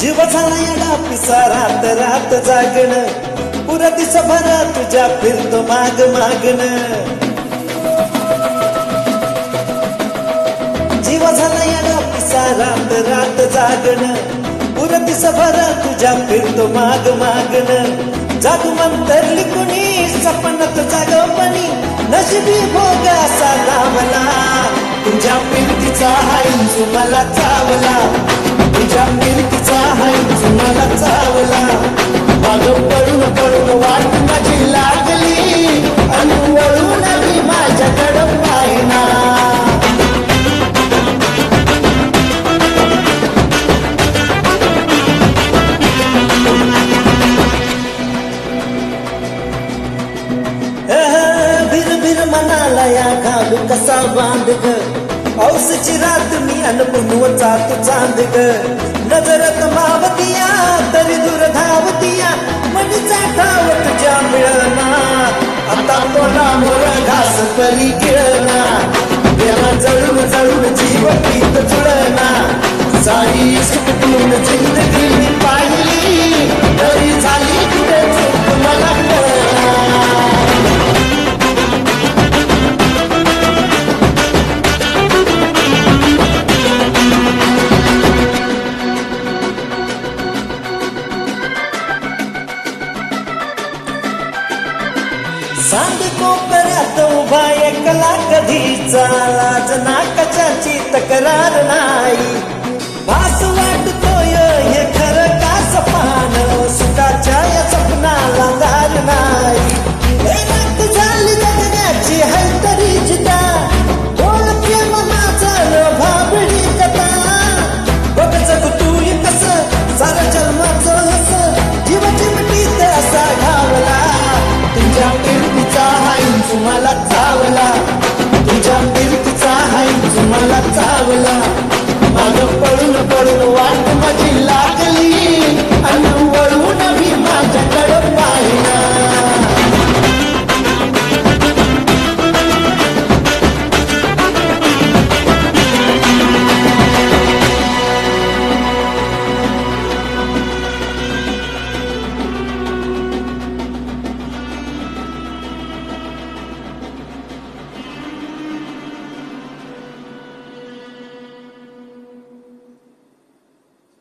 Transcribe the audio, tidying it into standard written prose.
जीव झाला येडा पिसा रात रात जागण पुरा दिसभर तुझ्या फिरतो माग मागण जीव झाला येडा पिसा रात रात जागण पुरा दिसभर तुझ्या फिरतो माग मागण जादू मंतरली कुणी सपनात जागवणी नशिबी भोग असा लावला तुझ्या फिरतीचा हाई मला चावला तुझ्या फिरतीचा हाई मला चावला माग पडून पडून वाट माझी लागली आणि वळून आली माझ्याकडं पाहिना मनाला या घालू कसा बांध ग पावसाची रात मी अनपुनवचा तू चांद ग नजरत मावतिया तरी दूर धावतिया मनीचा ठाव तुझ्या मिळना आता तोंडा मोर घास परी गिळना गेला जळून जळून जीव पीत जुळना सारी सुटून जिंदगी मी पाहिली तरी झाली कुठे चूक मला कळना सांग कोपऱ्यात उभा एकला कधीचा लाज नाकाची तक्रार नाही भास वाटतोय हे खरं का सपान सुखाच्या या स्वप्नाला दार नाही रात झाली जगण्याची है तरी जिता बोल प्रेम माझं भाबडी कथा बघ जग तू कस सारा जन्माचं हस जीव चिमटीत असा घावला तुझ्या फिरतीचा हाई मला चावला तुझ्या फिरतीचा हाई मला चावला माग पडून पडून वाट माझी